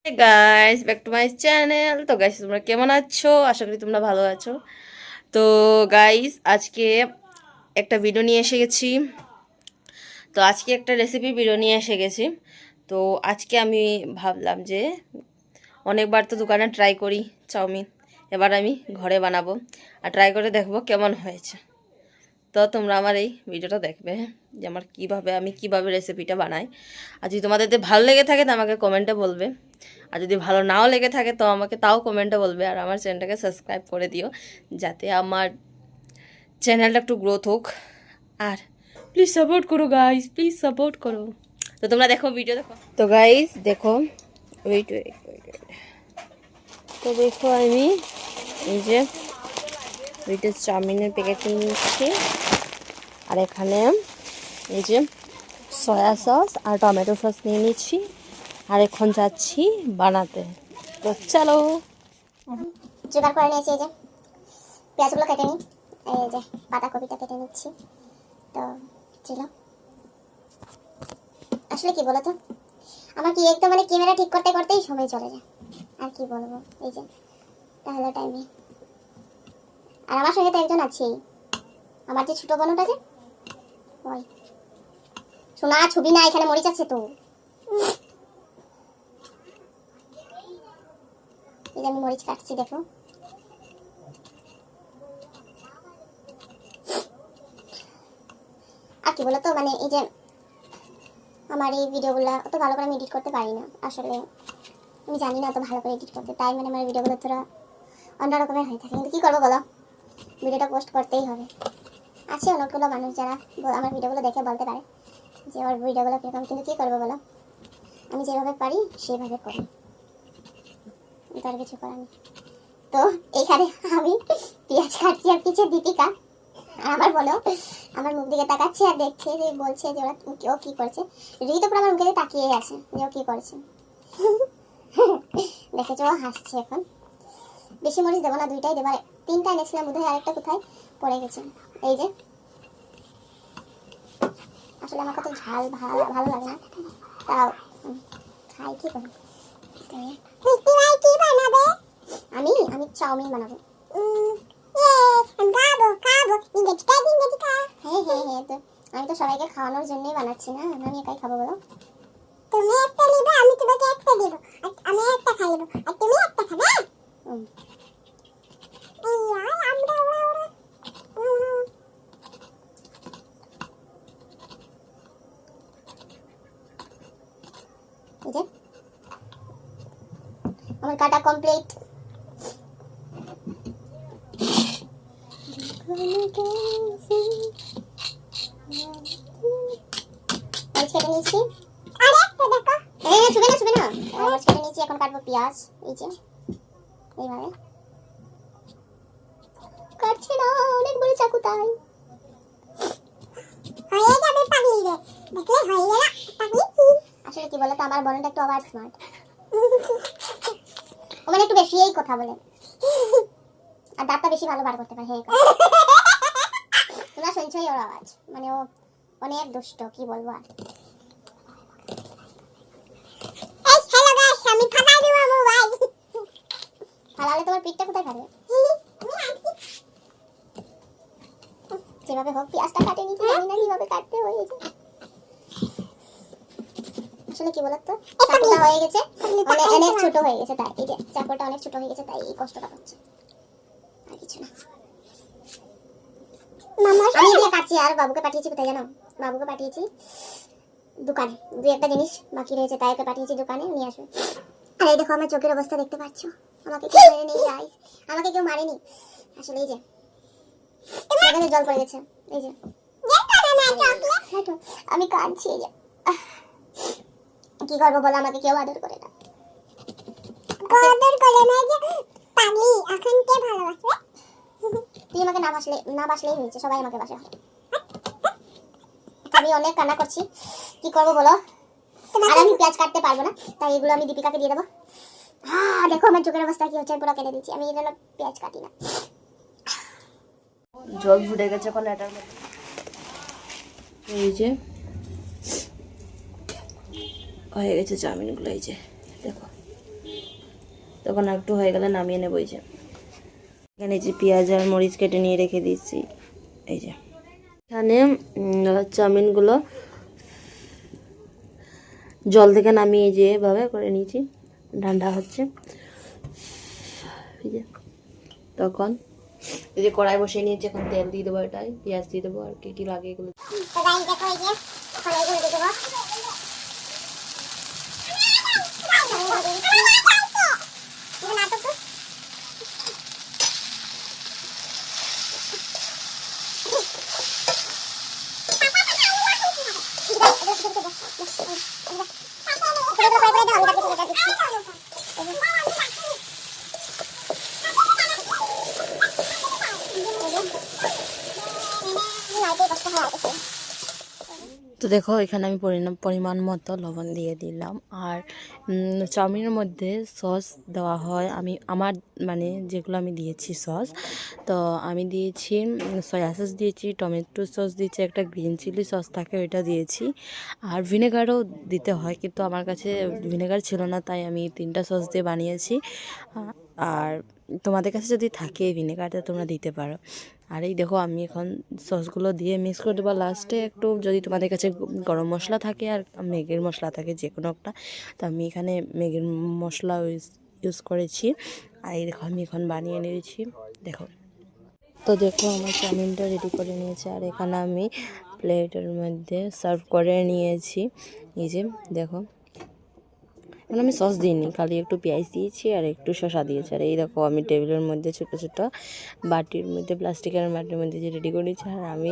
Hey guys, back to my channel. তো guys, তোমরা কেমন আছো? আশা করি তোমরা ভালো আছো। তো গাইস, আজকে একটা ভিডিও নিয়ে এসে গেছি। তো আজকে একটা রেসিপি ভিডিও নিয়ে এসে গেছি। তো আজকে আমি ভাবলাম যে অনেকবার তো দোকানে ট্রাই করি চাউমিন, এবার আমি ঘরে বানাবো আর ট্রাই করে দেখবো কেমন হয়েছে। তো তোমরা আমার এই ভিডিওটা দেখবে, হ্যাঁ, যে আমি কিভাবে রেসিপিটা বানাই। আর যদি তোমাদের ভালো লেগে থাকে তো আমাকে কমেন্টে বলবে, আর যদি ভালো নাও লেগে থাকে তো আমাকে তাও কমেন্টে বলবে। আর আমার চ্যানেলটাকে সাবস্ক্রাইব করে দিও, যাতে আমার চ্যানেলটা একটু গ্রোথ হোক। আর প্লিজ সাপোর্ট করো গাইস, প্লিজ সাপোর্ট করো। তো তোমরা দেখো, ভিডিও দেখো। তো গাইস দেখো, ওয়েট ওয়েট ওয়েট ওয়েট। তো দেখো, আমি এই যে ওইটা চাউমিনের প্যাকেট নিচ্ছি, আর এখানে এই যে সয়া সস আর টমেটো সস নিয়ে নিচ্ছি, আর এখন যাচ্ছি বানাতে। তো চলো। জোগাড় করে নিয়েছি। এই যে পেঁয়াজগুলো কেটে নিই, এই যে বাঁধাকপিটা কেটে নিচ্ছি। তো ছিল আসলে কি বলতো, আমার কি একদম মানে ক্যামেরা ঠিক করতে করতেই সময় চলে যায়। আর কি বলবো, এই যে তাহলে টাইমে। আর আমার সঙ্গে তো একজন আছেই, আমার যে ছোট বোনটা যে ওই শোনা ছবি না, এখানে মরিচ আছে তো। এই যে আমি মরিচ কাটছি, দেখো। আর কি বলতো, মানে এই যে আমার এই ভিডিওগুলো অত ভালো করে আমি এডিট করতে পারি না আসলে। আমি জানি না অত ভালো করে এডিট করতে, তাই মানে আমার ভিডিওগুলো থোড়া অন্যরকমের হয়ে থাকে। কিন্তু কী করবো বলো, ভিডিওটা পোস্ট করতেই হবে। আছে অনেকগুলো মানুষ যারা আমার ভিডিওগুলো দেখে বলতে পারে যে ওর ভিডিওগুলো কীরকম, কিন্তু কী করবো বলো, আমি যেভাবে পারি সেভাবে করি, তার কিছু করার নেই। তো এইখানে আমি পেঁয়াজ কাটছি, আর পিছিয়ে দীপিকা আর আমার বলো আমার মুখ দিকে তাকাচ্ছে আর দেখছে, যে বলছে যে ওরা ও কী করছে। রিদি তো পুরো আমার মুখে তাকিয়ে আছে যে ও কী করছে। দেখেছো, ও হাসছে এখন। বেশি মরিচ দেবো না, দুইটাই দেবো। তিনটা এনেছিলাম বোধহয়, আরেকটা কোথায় পড়ে গেছে। এই যে আসলে আমার কত ঝাল ভালো ভালো লাগে না, তাও খাই। কি করবো, আমি আমি চাউমিন বানাবো। হ্যাঁ হ্যাঁ হ্যাঁ, তো আমি তো সবাইকে খাওয়ানোর জন্যই বানাচ্ছি না, আমি একাই খাবো বলো। তুমি একটা নিবে, আমি তোমাকে একটা দেব, আর আমি একটা খাই নেব, আর তুমি একটা খাবে। এই যে আমার কাটা কমপ্লিট। কেটে নিয়েছি, ছুবে না ছুবে না, মরিচ কেটে নিয়েছি। এখন কাটবো পেঁয়াজ, এই যে এইভাবে কাটছে না, অনেক বড় চাকু, তাই হয়ে যাবে পাগলি রে, দেখলে হয়ে গেল পাগলি। আসলে কি বলতো, আমার বোনটা একটু ওভার স্মার্ট, ও মানে একটু বেশিই কথা বলে, আর দাঁতটা বেশি ভালো বার করতে পারে। হ্যাঁ, তোমরা শুনছোই ওর আওয়াজ, মানে ও অনেক দুষ্ট, কি বলবো আর। আমি ফাটাই দিব মোবাইল, ফালালে তোমার পিঠটা কোথায় খাবে। যেভাবে হোক পেঁয়াজটা কাটে নিতে জানি না কিভাবে কাটতে হয়েছে। আসলে কি বলতো, চাকুটা হয়ে গেছে অনেক ছোট হয়ে গেছে, তাই এই যে চাকুটা অনেক ছোট হয়ে গেছে, তাই এই কষ্টটা হচ্ছে, আর কিছু না। আমি দিয়ে কাটছি, আর বাবুকে পাঠিয়েছি কোথায় জানো, বাবুকে পাঠিয়েছি দোকানে, দুই একটা জিনিস বাকি রয়েছে, তাই ওকে পাঠিয়েছি দোকানে নিয়ে আসবে। আর এই দেখো আমার চোখের অবস্থা দেখতে পাচ্ছ, আমাকে কেউ মারেনি গাইস, আমাকে কেউ মারেনি আসলে। এই যে এখানে জল পড়ে গেছে, এই যে আমি কাঁদছি। এই যে কি করবো বলো, আমাকে কেউ আদর করে না, আদর করে না যে পাগলি। এখন কে ভালোবাসবে, তুই আমাকে না বাসলেই হয়েছে, সবাই আমাকে বাসে। আমি অনেক কান্না করছি, কি করবো বলো, আর আমি পেঁয়াজ কাটতে পারবো না, তাই এগুলো আমি দীপিকাকে দিয়ে দেবো। দেখো আমার চোখের অবস্থা কি হচ্ছে, পুরো কেটে দিচ্ছি। আমি এই জন্য পেঁয়াজ কাটি না। জল ফুটে গেছে এখন এটার মধ্যে, এই যে হয়ে গেছে চাউমিনগুলো, এই যে দেখো। তখন একটু হয়ে গেলে নামিয়ে নেবো। এই যে এখানে যে পেঁয়াজ আর মরিচ কেটে নিয়ে রেখে দিচ্ছি। এই যে এখানে চাউমিনগুলো জল থেকে নামিয়ে যে এভাবে করে নিয়েছি, ঠান্ডা হচ্ছে। এই যে তখন এই যে কড়াই বসিয়ে নিয়েছি, এখন তেল দিয়ে দেবো, এটাই পেঁয়াজ দিয়ে দেবো আর কি লাগে এগুলো। তো গাইস দেখো এই যে এখন এইগুলো দিয়ে দেবো। তো দেখো এখানে আমি পরিমাণ মতো লবণ দিয়ে দিলাম। আর চাউমিনের মধ্যে সস দেওয়া হয়, আমার মানে যেগুলো আমি দিয়েছি সস, তো আমি দিয়েছি সয়া সস দিয়েছি, টমেটো সস দিয়েছি, একটা গ্রিন চিলি সস থাকে ওইটা দিয়েছি, আর ভিনেগারও দিতে হয়, কিন্তু আমার কাছে ভিনেগার ছিল না, তাই আমি 3টা সস দিয়ে বানিয়েছি। আর তোমাদের কাছে যদি থাকে ভিনেগারটা তোমরা দিতে পারো। আর এই দেখো আমি এখন সসগুলো দিয়ে মিক্স করে দেবো। লাস্টে একটু যদি তোমাদের কাছে গরম মশলা থাকে আর ম্যাগির মশলা থাকে যে কোনো একটা, তো আমি এখানে ম্যাগির মশলা ইউজ করেছি। আর এই দেখো আমি এখন বানিয়ে নিয়েছি, দেখো। তো দেখো আমার চাউমিনটা রেডি করে নিয়েছি, আর এখানে আমি প্লেটের মধ্যে সার্ভ করে নিয়েছি। এই যে দেখো এখন আমি সস দিইনি, খালি একটু পেঁয়াজ দিয়েছি আর একটু শসা দিয়েছি। আর এই দেখো আমি টেবিলের মধ্যে ছোটো ছোটো বাটির মধ্যে, প্লাস্টিকের বাটির মধ্যে যে রেডি করেছি। আর আমি